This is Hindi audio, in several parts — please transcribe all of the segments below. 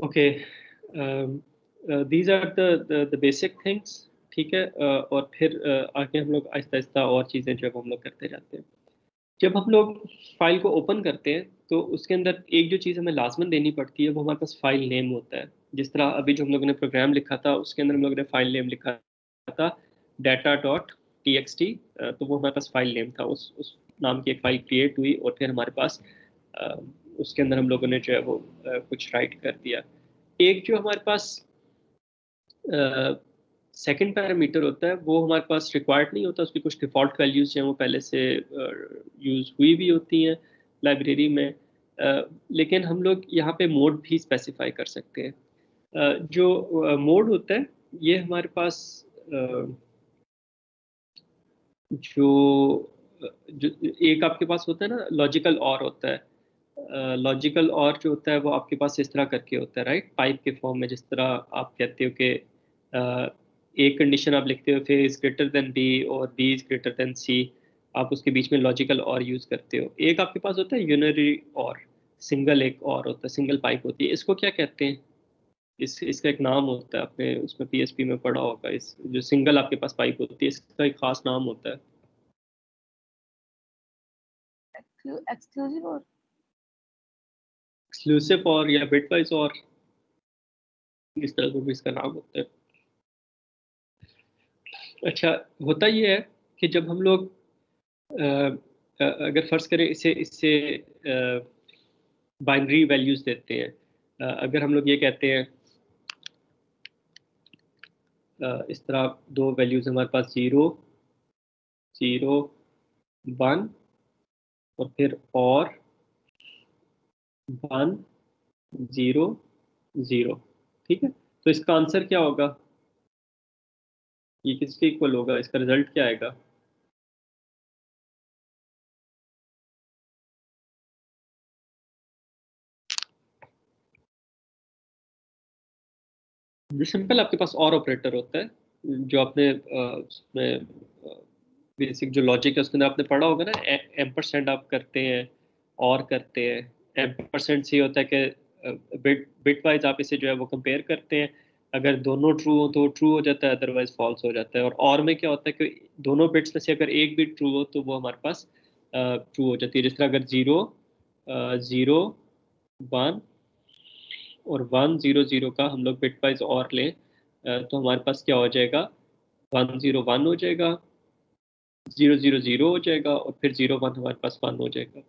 Okay, these are the basic things. ठीक है, और फिर आगे हम लोग आहिस्ता आहिस्ता और चीज़ें जो है वो हम लोग करते जाते हैं। जब हम लोग फाइल को ओपन करते हैं तो उसके अंदर एक जो चीज़ हमें लाजमन देनी पड़ती है वो हमारे पास फाइल नेम होता है। जिस तरह अभी जो हम लोगों ने प्रोग्राम लिखा था उसके अंदर हम लोगों ने फाइल नेम लिखा था data dot T x T. तो वो हमारे पास फाइल नेम था, उस नाम की एक फाइल क्रिएट हुई और फिर हमारे पास अ, उसके अंदर हम लोगों ने जो है वो कुछ राइट कर दिया। एक जो हमारे पास सेकंड पैरामीटर होता है वो हमारे पास रिक्वायर्ड नहीं होता, उसकी कुछ डिफ़ॉल्ट वैल्यूज हैं वो पहले से यूज़ हुई भी होती हैं लाइब्रेरी में। लेकिन हम लोग यहाँ पे मोड भी स्पेसिफाई कर सकते हैं। जो मोड होता है ये हमारे पास जो जो एक आपके पास होता है ना, लॉजिकल और होता है। लॉजिकल और जो होता है वो आपके पास इस तरह करके होता है, राइट, पाइप के फॉर्म में। जिस तरह आप कहते हो कि एक कंडीशन आप लिखते हो फिर इज ग्रेटर देन बी और बी इज ग्रेटर देन सी, आप उसके बीच में लॉजिकल और यूज करते हो। एक आपके पास होता है यूनरी और, सिंगल एक और होता है, सिंगल पाइप होती है। इसको क्या कहते हैं? इसका एक नाम होता है, आपने उसमें पीएचपी में पढ़ा होगा। इस जो सिंगल आपके पास पाइप होती है इसका एक खास नाम होता है। एक्सक्लूसिव और एक्सक्लूसिव और या बिटवाइज और, इस तरह का भी इसका नाम होता है। अच्छा, होता ये है कि जब हम लोग अगर फर्ज करें इसे इससे बाइनरी वैल्यूज देते हैं। अगर हम लोग ये कहते हैं इस तरह दो वैल्यूज हमारे पास, जीरो जीरो वन और फिर और वन जीरो जीरो। ठीक है, तो इसका आंसर क्या होगा? ये किसके इक्वल होगा? इसका रिजल्ट क्या आएगा? जो सिंपल आपके पास और ऑपरेटर होता है, जो आपने उसमें बेसिक जो लॉजिक है उसके अंदर आपने पढ़ा होगा ना, एम्परसेंड आप करते हैं और करते हैं। एम्परसेंड से ये होता है कि बिट बिट वाइज आप इसे जो है वो कंपेयर करते हैं। अगर दोनों ट्रू हो तो ट्रू हो जाता है, अदरवाइज फॉल्स हो जाता है। और में क्या होता है कि दोनों बिट्स में से अगर एक बिट ट्रू हो तो वो हमारे पास ट्रू हो जाती है। जिस तरह अगर जीरो जीरो वन और वन जीरो जीरो का हम लोग बिट वाइज और लें तो हमारे पास क्या हो जाएगा? वन जीरो वन हो जाएगा, जीरो जीरो जीरो हो जाएगा और फिर जीरो वन हमारे पास वन हो जाएगा।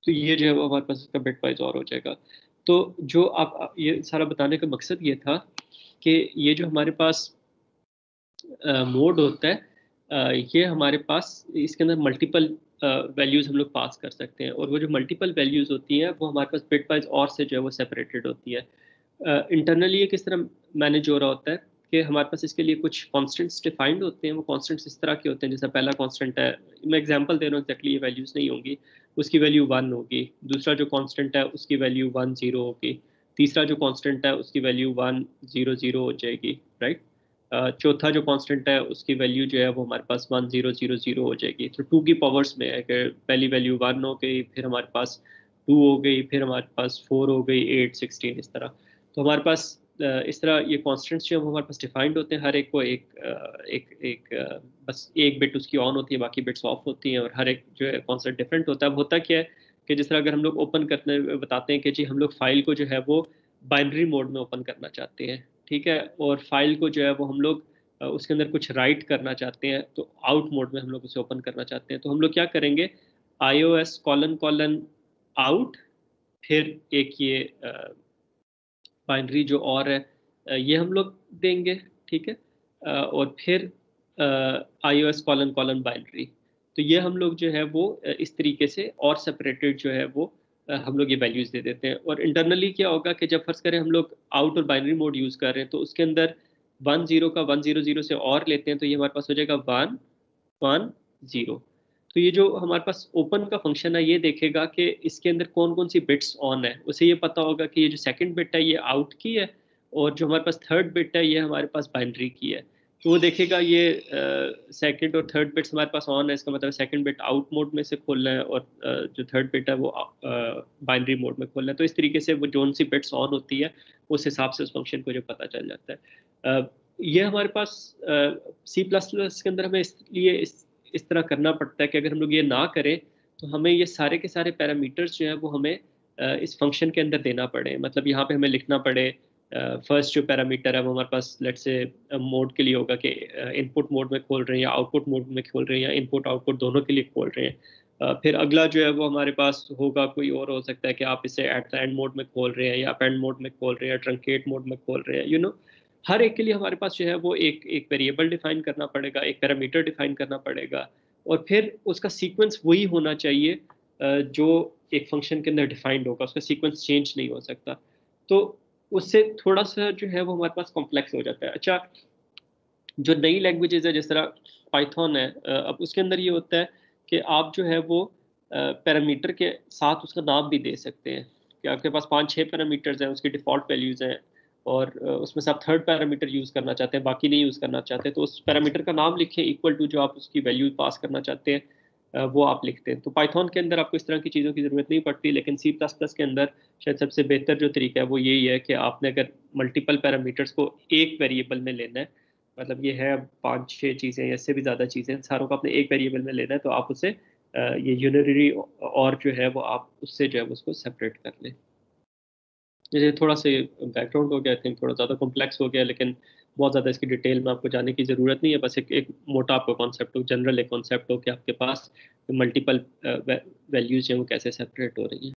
तो ये जो है वो हमारे पास इसका बिट वाइज और हो जाएगा। तो जो आप ये सारा बताने का मकसद ये था कि ये जो हमारे पास मोड होता है, ये हमारे पास इसके अंदर मल्टीपल वैल्यूज हम लोग पास कर सकते हैं। और वो जो मल्टीपल वैल्यूज होती हैं वो हमारे पास बिट वाइज और से जो है वो सेपरेटेड होती है। इंटरनली ये किस तरह मैनेज हो रहा होता है कि हमारे पास इसके लिए कुछ कॉन्स्टेंट्स डिफाइंड होते हैं। वो कॉन्स्टेंट्स इस तरह के होते हैं, जैसे पहला कॉन्स्टेंट है, मैं एग्जांपल दे रहा हूँ, एक्जैक्टली ये वैल्यूज नहीं होंगी, उसकी वैल्यू वन होगी। दूसरा जो कॉन्स्टेंट है उसकी वैल्यू वन जीरो होगी। तीसरा जो कॉन्स्टेंट है उसकी वैल्यू वन जीरो जीरो हो जाएगी, राइट। चौथा जो कांस्टेंट है उसकी वैल्यू जो है वो हमारे पास वन जीरो जीरो जीरो हो जाएगी। तो टू की पावर्स में है कि पहली वैल्यू वन हो गई, फिर हमारे पास टू हो गई, फिर हमारे पास फोर हो गई, एट, सिक्सटीन, इस तरह। तो हमारे पास इस तरह ये कॉन्स्टेंट्स जो है वो हमारे पास डिफाइंड होते हैं। हर एक को बस एक बिट उसकी ऑन होती है, बाकी बिट्स ऑफ होती हैं, और हर एक जो है कॉन्स्टेंट डिफरेंट होता है। अब होता क्या है कि जिस तरह अगर हम लोग ओपन करने बताते हैं कि जी हम लोग फाइल को जो है वो बाइनरी मोड में ओपन करना चाहते हैं, ठीक है, और फाइल को जो है वो हम लोग उसके अंदर कुछ राइट करना चाहते हैं, तो आउट मोड में हम लोग उसे ओपन करना चाहते हैं। तो हम लोग क्या करेंगे, iOS कॉलन कॉलन आउट, फिर एक ये बाइनरी जो और है ये हम लोग देंगे, ठीक है। और फिर iOS कॉलन कॉलन बाइनरी। तो ये हम लोग जो है वो इस तरीके से और सेपरेटेड जो है वो हम लोग ये वैल्यूज दे देते हैं। और इंटरनली क्या होगा कि जब फर्ज करें हम लोग आउट और बाइनरी मोड यूज कर रहे हैं तो उसके अंदर वन जीरो का वन जीरो जीरो से और लेते हैं तो ये हमारे पास हो जाएगा वन वन जीरो। तो ये जो हमारे पास ओपन का फंक्शन है ये देखेगा कि इसके अंदर कौन कौन सी बिट्स ऑन है। उसे ये पता होगा कि ये जो सेकंड बिट है ये आउट की है और जो हमारे पास थर्ड बिट है ये हमारे पास बाइनरी की है। तो वो देखेगा ये सेकंड और थर्ड बिट्स हमारे पास ऑन है, इसका मतलब सेकंड बिट आउट मोड में से खोलना है और जो थर्ड बिट है वो बाइनरी मोड में खोलना है। तो इस तरीके से वो जोन सी बिट्स ऑन होती है उस हिसाब से उस फंक्शन को जो पता चल जाता है। ये हमारे पास सी प्लस प्लस के अंदर हमें इसलिए इस तरह करना पड़ता है कि अगर हम लोग ये ना करें तो हमें ये सारे के सारे पैरामीटर्स जो है वो हमें इस फंक्शन के अंदर देना पड़े। मतलब यहाँ पे हमें लिखना पड़े फर्स्ट जो पैरामीटर है वो हमारे पास लेट्स से मोड के लिए होगा कि इनपुट मोड में खोल रहे हैं या आउटपुट मोड में खोल रहे हैं या इनपुट आउटपुट दोनों के लिए खोल रहे हैं। फिर अगला जो है वो हमारे पास होगा कोई और हो सकता है कि आप इसे एट द एंड मोड में खोल रहे हैं या अपेंड मोड में खोल रहे हैं, ट्रंकेट मोड में खोल रहे हैं, हर एक के लिए हमारे पास जो है वो एक एक वेरिएबल डिफाइन करना पड़ेगा, एक पैरामीटर डिफाइन करना पड़ेगा और फिर उसका सीक्वेंस वही होना चाहिए जो एक फंक्शन के अंदर डिफाइंड होगा, उसका सीक्वेंस चेंज नहीं हो सकता। तो उससे थोड़ा सा जो है वो हमारे पास कॉम्प्लेक्स हो जाता है। अच्छा, जो नई लैंग्वेजेस है जिस तरह पाइथन है, अब उसके अंदर ये होता है कि आप जो है वो पैरामीटर के साथ उसका नाम भी दे सकते हैं कि आपके पास 5-6 पैरामीटर्स हैं, उसकी डिफ़ॉल्ट वैल्यूज़ हैं और उसमें से आप थर्ड पैरामीटर यूज़ करना चाहते हैं, बाकी नहीं यूज़ करना चाहते, तो उस पैरामीटर का नाम लिखें इक्वल टू जो आप उसकी वैल्यू पास करना चाहते हैं वो आप लिखते हैं। तो पाइथन के अंदर आपको इस तरह की चीज़ों की ज़रूरत नहीं पड़ती, लेकिन सी प्लस प्लस के अंदर शायद सबसे बेहतर जो तरीका है वो यही है कि आपने अगर मल्टीपल पैरामीटर्स को एक वेरिएबल में लेना है, मतलब ये है 5-6 चीज़ें या इससे भी ज़्यादा चीज़ें, सारों को अपने एक वेरिएबल में लेना है, तो आप उसे ये यूनरी और जो है वो आप उससे जो है उसको सेपरेट कर लें। ये थोड़ा सा बैकग्राउंड हो गया, आई थिंक थोड़ा ज़्यादा कॉम्प्लेक्स हो गया, लेकिन बहुत ज़्यादा इसकी डिटेल में आपको जाने की ज़रूरत नहीं है। बस एक मोटा आपको कॉन्सेप्ट हो, जनरल एक कॉन्सेप्ट हो कि आपके पास मल्टीपल वैल्यूज़ जो हैं वो कैसे सेपरेट हो रही हैं।